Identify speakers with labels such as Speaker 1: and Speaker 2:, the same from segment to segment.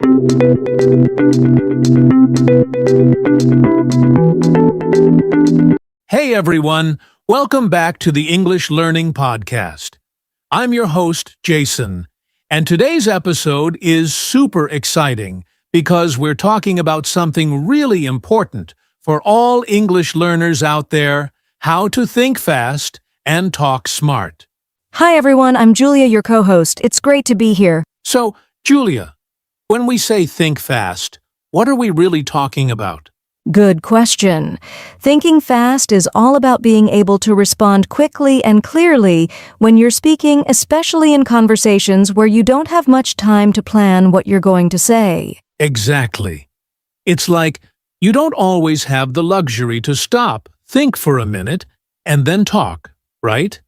Speaker 1: Hey everyone, welcome back to the English Learning Podcast. I'm your host, Jason, and today's episode is super exciting because we're talking about something really important for all English learners out there: how to think fast and talk smart.
Speaker 2: Hi everyone, I'm Julia, your co-host. It's great to be here.
Speaker 1: So, Julia, when we say think fast, what are we really talking about?
Speaker 2: Good question. Thinking fast is all about being able to respond quickly and clearly when you're speaking, especially in conversations where you don't have much time to plan what you're going to say.
Speaker 1: Exactly. It's like you don't always have the luxury to stop, think for a minute, and then talk, right?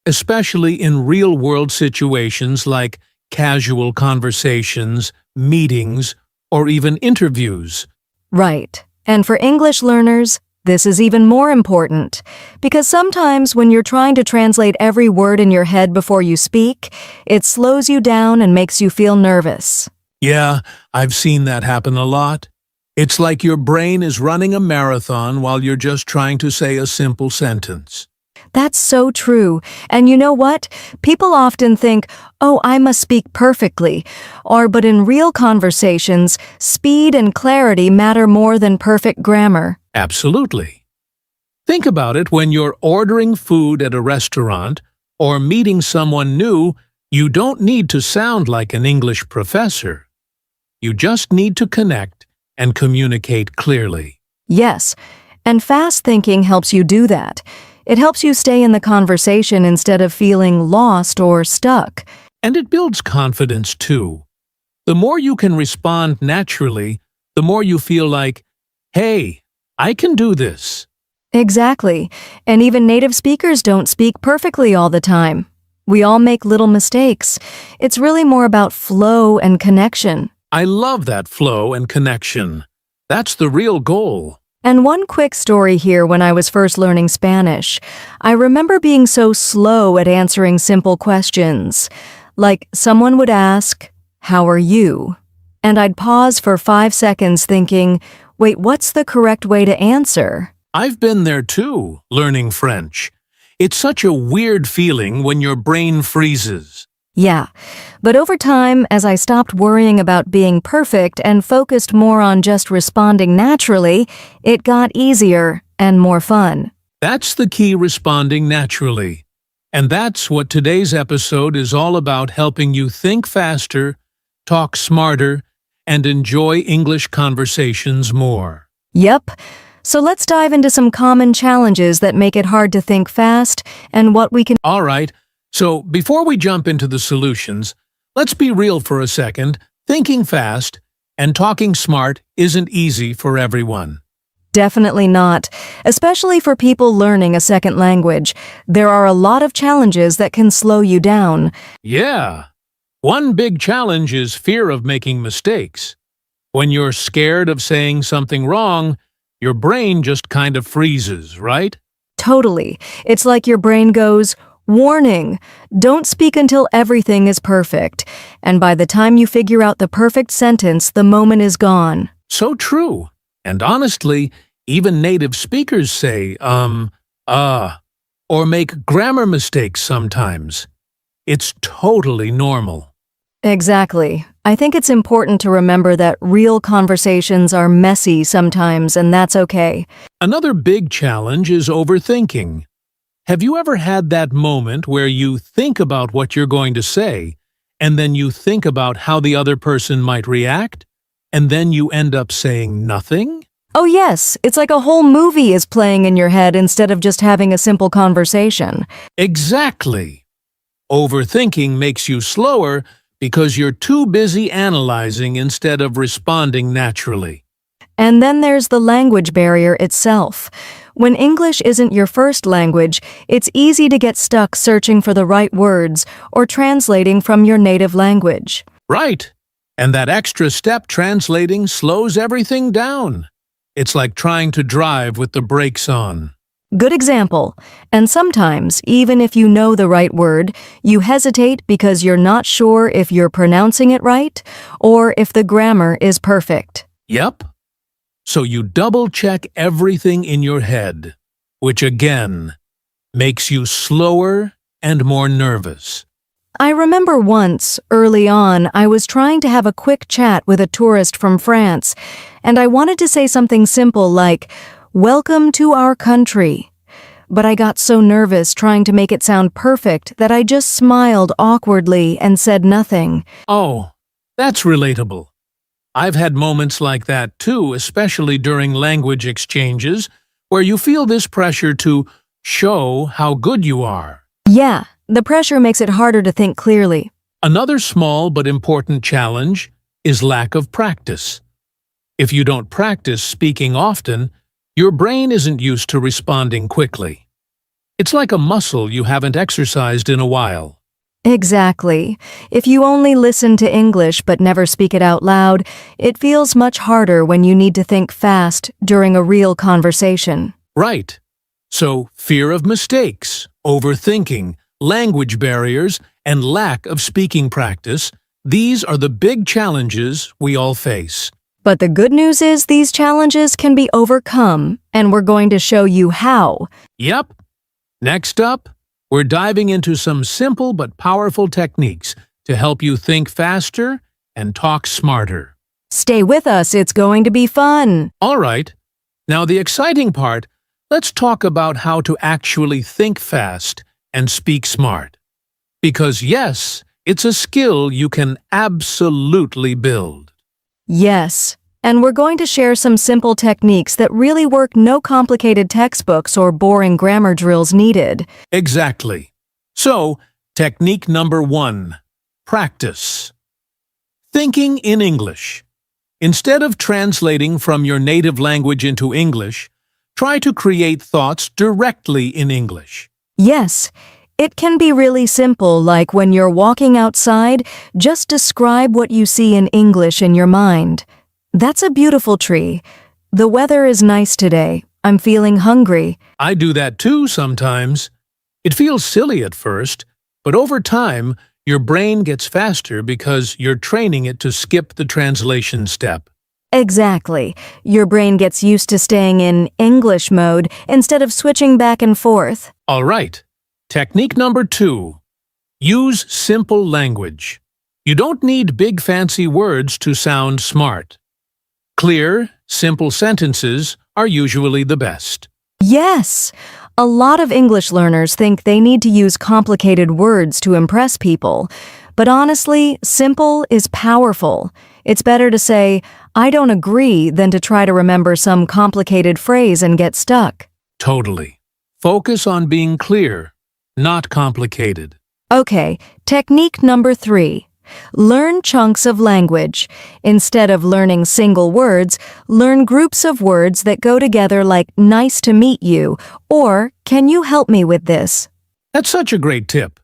Speaker 1: Especially in real-world situations like casual conversations, meetings, or even interviews.
Speaker 2: Right. And for English learners, this is even more important, because sometimes when you're trying to translate every word in your head before you speak, it slows you down and makes you feel nervous.
Speaker 1: Yeah, I've seen that happen a lot. It's like your brain is running a marathon while you're just trying to say a simple sentence.
Speaker 2: That's so true. And you know what? People often think, oh, I must speak perfectly. But in real conversations, speed and clarity matter more than perfect grammar.
Speaker 1: Absolutely. Think about it when you're ordering food at a restaurant or meeting someone new. You don't need to sound like an English professor. You just need to connect and communicate clearly.
Speaker 2: Yes, and fast thinking helps you do that. It helps you stay in the conversation instead of feeling lost or stuck.
Speaker 1: And it builds confidence too. The more you can respond naturally, the more you feel like, hey, I can do this.
Speaker 2: Exactly. And even native speakers don't speak perfectly all the time. We all make little mistakes. It's really more about flow and connection.
Speaker 1: I love that flow and connection. That's the real goal.
Speaker 2: And one quick story here: when I was first learning Spanish, I remember being so slow at answering simple questions. Like, someone would ask, "How are you?" And I'd pause for 5 seconds thinking, wait, what's the correct way to answer?
Speaker 1: I've been there too, learning French. It's such a weird feeling when your brain freezes.
Speaker 2: Yeah, but over time, as I stopped worrying about being perfect and focused more on just responding naturally, it got easier and more fun.
Speaker 1: That's the key: responding naturally. And that's what today's episode is all about: helping you think faster, talk smarter, and enjoy English conversations more.
Speaker 2: Yep. So let's dive into some common challenges that make it hard to think fast and what we can...
Speaker 1: All right. So, before we jump into the solutions, let's be real for a second. Thinking fast and talking smart isn't easy for everyone.
Speaker 2: Definitely not. Especially for people learning a second language, there are a lot of challenges that can slow you down.
Speaker 1: Yeah. One big challenge is fear of making mistakes. When you're scared of saying something wrong, your brain just kind of freezes, right?
Speaker 2: Totally. It's like your brain goes, warning, don't speak until everything is perfect. And by the time you figure out the perfect sentence, the moment is gone.
Speaker 1: So true. And honestly, even native speakers say, or make grammar mistakes sometimes. It's totally normal.
Speaker 2: Exactly. I think it's important to remember that real conversations are messy sometimes, and that's okay.
Speaker 1: Another big challenge is overthinking. Have you ever had that moment where you think about what you're going to say, and then you think about how the other person might react, and then you end up saying nothing?
Speaker 2: Oh yes, it's like a whole movie is playing in your head instead of just having a simple conversation.
Speaker 1: Exactly. Overthinking makes you slower because you're too busy analyzing instead of responding naturally.
Speaker 2: And then there's the language barrier itself. When English isn't your first language, it's easy to get stuck searching for the right words or translating from your native language.
Speaker 1: Right. And that extra step, translating, slows everything down. It's like trying to drive with the brakes on.
Speaker 2: Good example. And sometimes, even if you know the right word, you hesitate because you're not sure if you're pronouncing it right or if the grammar is perfect.
Speaker 1: Yep. So you double-check everything in your head, which again makes you slower and more nervous.
Speaker 2: I remember once, early on, I was trying to have a quick chat with a tourist from France, and I wanted to say something simple like, "Welcome to our country." But I got so nervous trying to make it sound perfect that I just smiled awkwardly and said nothing.
Speaker 1: Oh, that's relatable. I've had moments like that too, especially during language exchanges, where you feel this pressure to show how good you are.
Speaker 2: Yeah, the pressure makes it harder to think clearly.
Speaker 1: Another small but important challenge is lack of practice. If you don't practice speaking often, your brain isn't used to responding quickly. It's like a muscle you haven't exercised in a while.
Speaker 2: Exactly. If you only listen to English but never speak it out loud, it feels much harder when you need to think fast during a real conversation.
Speaker 1: Right. So, fear of mistakes, overthinking, language barriers, and lack of speaking practice, these are the big challenges we all face.
Speaker 2: But the good news is these challenges can be overcome, and we're going to show you how.
Speaker 1: Yep. Next up, we're diving into some simple but powerful techniques to help you think faster and talk smarter.
Speaker 2: Stay with us, it's going to be fun.
Speaker 1: All right. Now the exciting part, let's talk about how to actually think fast and speak smart. Because yes, it's a skill you can absolutely build.
Speaker 2: Yes, and we're going to share some simple techniques that really work, no complicated textbooks or boring grammar drills needed.
Speaker 1: Exactly. So, technique number 1, practice. Thinking in English. Instead of translating from your native language into English, try to create thoughts directly in English.
Speaker 2: Yes, it can be really simple, like when you're walking outside, just describe what you see in English in your mind. That's a beautiful tree. The weather is nice today. I'm feeling hungry.
Speaker 1: I do that too sometimes. It feels silly at first, but over time, your brain gets faster because you're training it to skip the translation step.
Speaker 2: Exactly. Your brain gets used to staying in English mode instead of switching back and forth.
Speaker 1: All right. Technique number 2. Use simple language. You don't need big fancy words to sound smart. Clear, simple sentences are usually the best.
Speaker 2: Yes! A lot of English learners think they need to use complicated words to impress people. But honestly, simple is powerful. It's better to say, "I don't agree," than to try to remember some complicated phrase and get stuck.
Speaker 1: Totally. Focus on being clear, not complicated.
Speaker 2: Okay, technique number 3. Learn chunks of language. Instead of learning single words, learn groups of words that go together like "nice to meet you" or "can you help me with this?"
Speaker 1: That's such a great tip.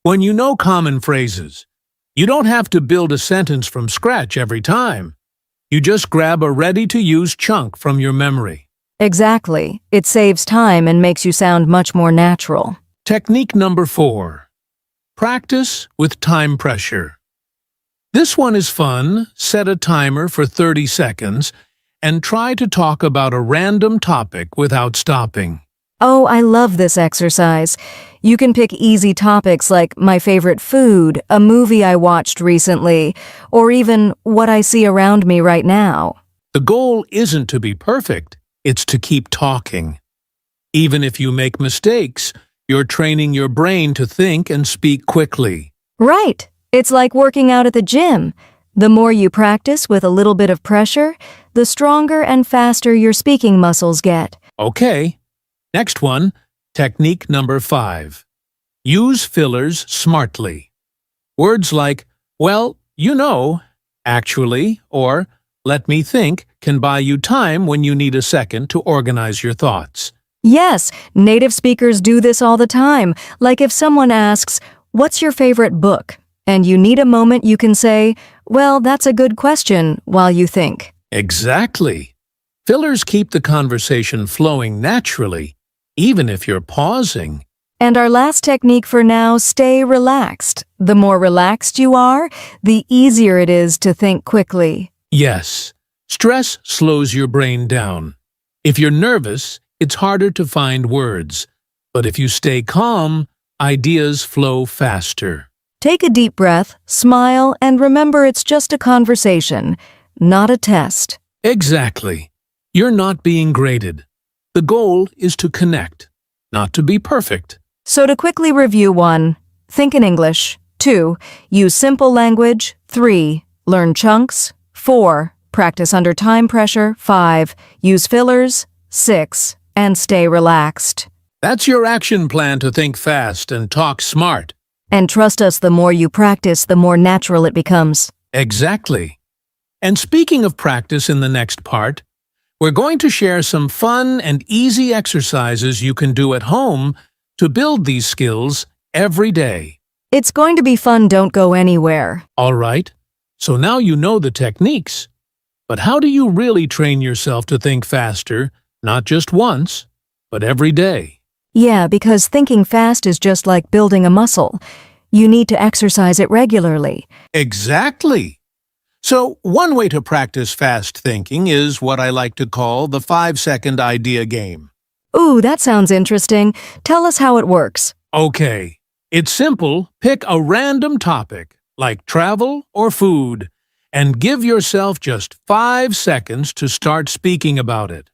Speaker 1: When you know common phrases, you don't have to build a sentence from scratch every time. You just grab a ready-to-use chunk from your memory.
Speaker 2: Exactly. It saves time and makes you sound much more natural.
Speaker 1: Technique number 4. Practice with time pressure. This one is fun. Set a timer for 30 seconds and try to talk about a random topic without stopping.
Speaker 2: Oh, I love this exercise. You can pick easy topics like my favorite food, a movie I watched recently, or even what I see around me right now.
Speaker 1: The goal isn't to be perfect, it's to keep talking. Even if you make mistakes, you're training your brain to think and speak quickly.
Speaker 2: Right. It's like working out at the gym. The more you practice with a little bit of pressure, the stronger and faster your speaking muscles get.
Speaker 1: Okay. Next one, technique number 5. Use fillers smartly. Words like, "well, you know," "actually," or "let me think" can buy you time when you need a second to organize your thoughts.
Speaker 2: Yes, native speakers do this all the time. Like if someone asks, "What's your favorite book?" and you need a moment, you can say, "Well, that's a good question," while you think.
Speaker 1: Exactly. Fillers keep the conversation flowing naturally even if you're pausing.
Speaker 2: And our last technique for now, stay relaxed. The more relaxed you are, the easier it is to think quickly.
Speaker 1: Yes, stress slows your brain down. If you're nervous, it's harder to find words. But if you stay calm, ideas flow faster.
Speaker 2: Take a deep breath, smile, and remember it's just a conversation, not a test.
Speaker 1: Exactly. You're not being graded. The goal is to connect, not to be perfect.
Speaker 2: So to quickly review: 1. Think in English. 2. Use simple language. 3. Learn chunks. 4. Practice under time pressure. 5. Use fillers. 6. And stay relaxed.
Speaker 1: That's your action plan to think fast and talk smart.
Speaker 2: And trust us, the more you practice, the more natural it becomes.
Speaker 1: Exactly. And speaking of practice in the next part, we're going to share some fun and easy exercises you can do at home to build these skills every day.
Speaker 2: It's going to be fun, don't go anywhere.
Speaker 1: All right, so now you know the techniques. But how do you really train yourself to think faster, not just once, but every day?
Speaker 2: Yeah, because thinking fast is just like building a muscle. You need to exercise it regularly.
Speaker 1: Exactly. So one way to practice fast thinking is what I like to call the 5-second idea game.
Speaker 2: Ooh, that sounds interesting. Tell us how it works.
Speaker 1: Okay, it's simple. Pick a random topic, like travel or food, and give yourself just 5 seconds to start speaking about it.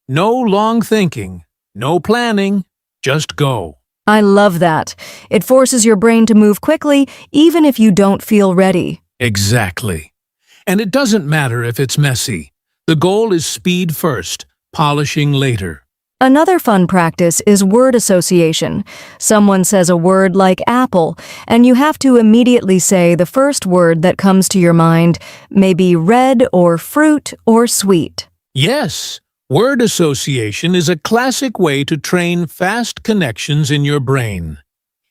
Speaker 1: No long thinking, no planning, just go.
Speaker 2: I love that. It forces your brain to move quickly, even if you don't feel ready.
Speaker 1: Exactly. And it doesn't matter if it's messy. The goal is speed first, polishing later.
Speaker 2: Another fun practice is word association. Someone says a word like apple, and you have to immediately say the first word that comes to your mind, maybe red or fruit or sweet.
Speaker 1: Yes, word association is a classic way to train fast connections in your brain.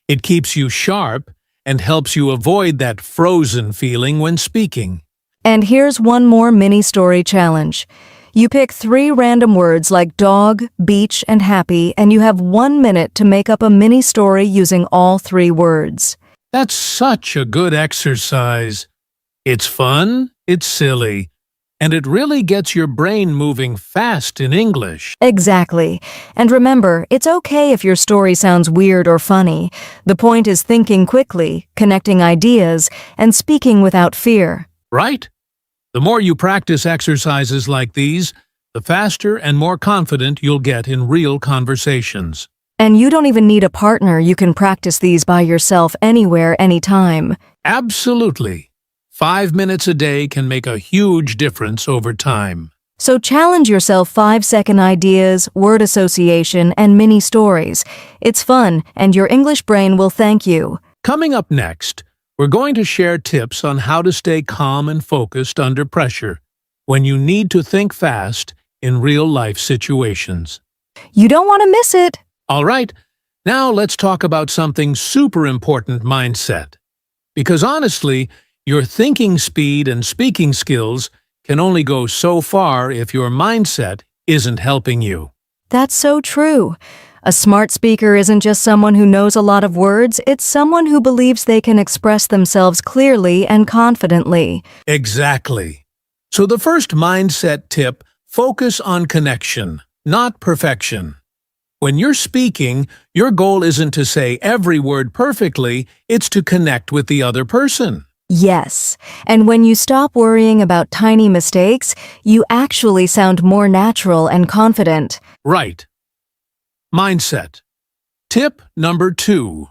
Speaker 1: It keeps you sharp and helps you avoid that frozen feeling when speaking.
Speaker 2: And here's one more mini story challenge. You pick 3 random words like dog, beach, and happy, and you have 1 minute to make up a mini story using all 3 words.
Speaker 1: That's such a good exercise. It's fun, it's silly, and it really gets your brain moving fast in English.
Speaker 2: Exactly. And remember, it's okay if your story sounds weird or funny. The point is thinking quickly, connecting ideas, and speaking without fear.
Speaker 1: Right? The more you practice exercises like these, the faster and more confident you'll get in real conversations.
Speaker 2: And you don't even need a partner. You can practice these by yourself anywhere, anytime.
Speaker 1: Absolutely. 5 minutes a day can make a huge difference over time.
Speaker 2: So challenge yourself: 5-second ideas, word association, and mini stories. It's fun, and your English brain will thank you.
Speaker 1: Coming up next, we're going to share tips on how to stay calm and focused under pressure when you need to think fast in real-life situations.
Speaker 2: You don't want to miss it.
Speaker 1: All right, now let's talk about something super important: mindset. Because honestly, your thinking speed and speaking skills can only go so far if your mindset isn't helping you.
Speaker 2: That's so true. A smart speaker isn't just someone who knows a lot of words, it's someone who believes they can express themselves clearly and confidently.
Speaker 1: Exactly. So the first mindset tip: focus on connection, not perfection. When you're speaking, your goal isn't to say every word perfectly, it's to connect with the other person.
Speaker 2: Yes, and when you stop worrying about tiny mistakes, you actually sound more natural and confident.
Speaker 1: Right. Mindset. Tip number 2.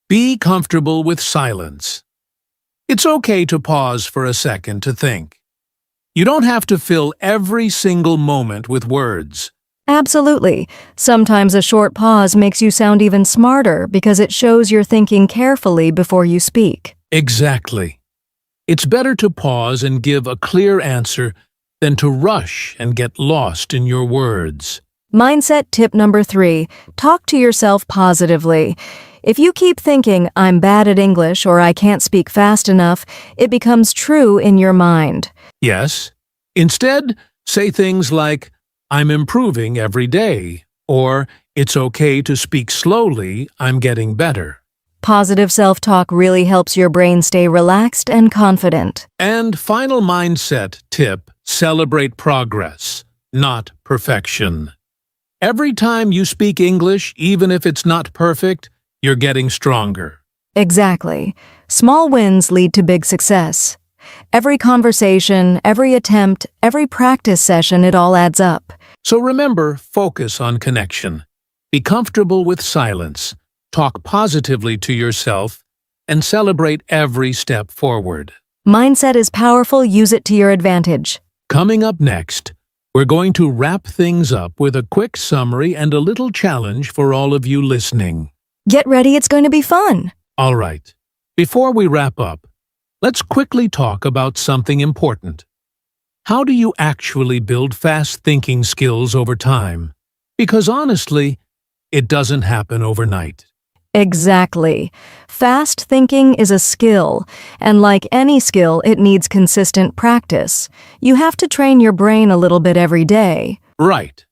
Speaker 1: Be comfortable with silence. It's okay to pause for a second to think. You don't have to fill every single moment with words.
Speaker 2: Absolutely. Sometimes a short pause makes you sound even smarter because it shows you're thinking carefully before you speak.
Speaker 1: Exactly. It's better to pause and give a clear answer than to rush and get lost in your words.
Speaker 2: Mindset tip number 3. Talk to yourself positively. If you keep thinking, I'm bad at English or I can't speak fast enough, it becomes true in your mind.
Speaker 1: Yes. Instead, say things like, I'm improving every day, or It's okay to speak slowly. I'm getting better.
Speaker 2: Positive self-talk really helps your brain stay relaxed and confident.
Speaker 1: And final mindset tip, celebrate progress, not perfection. Every time you speak English, even if it's not perfect, you're getting stronger.
Speaker 2: Exactly. Small wins lead to big success. Every conversation, every attempt, every practice session, it all adds up.
Speaker 1: So remember, focus on connection. Be comfortable with silence. Talk positively to yourself and celebrate every step forward.
Speaker 2: Mindset is powerful. Use it to your advantage.
Speaker 1: Coming up next, we're going to wrap things up with a quick summary and a little challenge for all of you listening.
Speaker 2: Get ready. It's going to be fun.
Speaker 1: All right. Before we wrap up, let's quickly talk about something important. How do you actually build fast thinking skills over time? Because honestly, it doesn't happen overnight.
Speaker 2: Exactly. Fast thinking is a skill, and like any skill, it needs consistent practice. You have to train your brain a little bit every day.
Speaker 1: Right.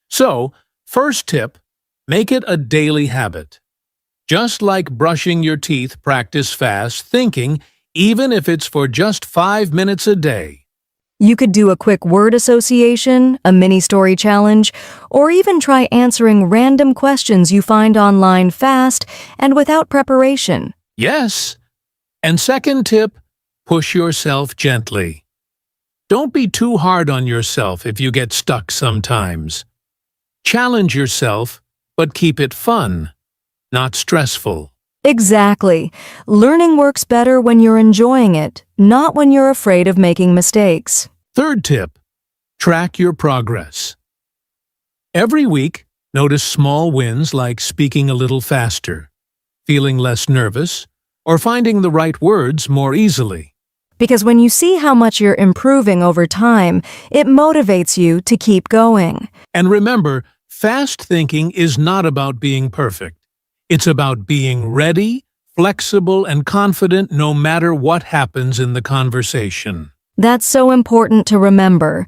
Speaker 1: So, first tip, make it a daily habit. Just like brushing your teeth, practice fast thinking, even if it's for just 5 minutes a day.
Speaker 2: You could do a quick word association, a mini story challenge, or even try answering random questions you find online fast and without preparation.
Speaker 1: Yes. And second tip, push yourself gently. Don't be too hard on yourself if you get stuck sometimes. Challenge yourself, but keep it fun, not stressful.
Speaker 2: Exactly. Learning works better when you're enjoying it, not when you're afraid of making mistakes.
Speaker 1: Third tip, track your progress. Every week, notice small wins like speaking a little faster, feeling less nervous, or finding the right words more easily.
Speaker 2: Because when you see how much you're improving over time, it motivates you to keep going.
Speaker 1: And remember, fast thinking is not about being perfect. It's about being ready, flexible, and confident no matter what happens in the conversation.
Speaker 2: That's so important to remember.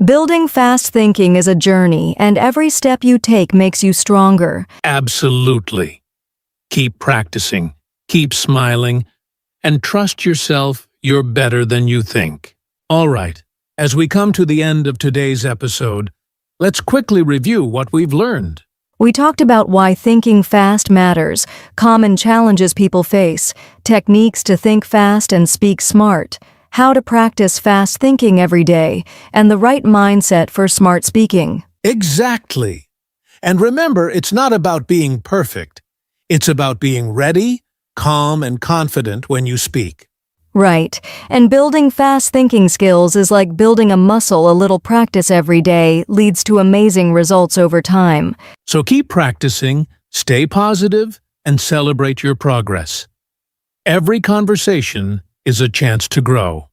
Speaker 2: Building fast thinking is a journey, and every step you take makes you stronger.
Speaker 1: Absolutely. Keep practicing, keep smiling, and trust yourself. You're better than you think. All right, as we come to the end of today's episode, let's quickly review what we've learned.
Speaker 2: We talked about why thinking fast matters, common challenges people face, techniques to think fast and speak smart, how to practice fast thinking every day, and the right mindset for smart speaking.
Speaker 1: Exactly. And remember, it's not about being perfect. It's about being ready, calm, and confident when you speak.
Speaker 2: Right. And building fast thinking skills is like building a muscle. A little practice every day leads to amazing results over time.
Speaker 1: So keep practicing, stay positive, and celebrate your progress. Every conversation is a chance to grow.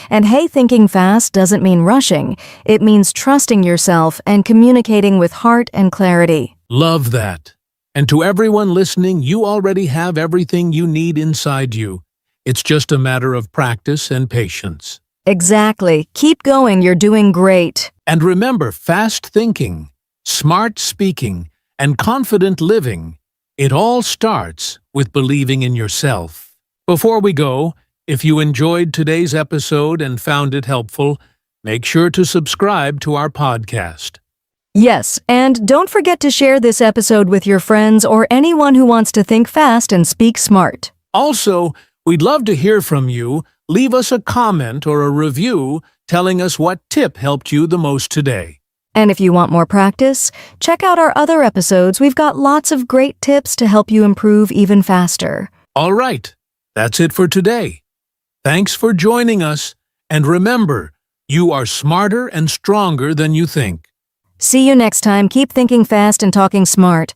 Speaker 2: And hey, thinking fast doesn't mean rushing. It means trusting yourself and communicating with heart and clarity.
Speaker 1: Love that. And to everyone listening, you already have everything you need inside you. It's just a matter of practice and patience.
Speaker 2: Exactly. Keep going. You're doing great.
Speaker 1: And remember, fast thinking, smart speaking, and confident living, it all starts with believing in yourself. Before we go, if you enjoyed today's episode and found it helpful, make sure to subscribe to our podcast.
Speaker 2: Yes, and don't forget to share this episode with your friends or anyone who wants to think fast and speak smart.
Speaker 1: Also, we'd love to hear from you. Leave us a comment or a review telling us what tip helped you the most today.
Speaker 2: And if you want more practice, check out our other episodes. We've got lots of great tips to help you improve even faster.
Speaker 1: All right, that's it for today. Thanks for joining us, and remember, you are smarter and stronger than you think.
Speaker 2: See you next time. Keep thinking fast and talking smart.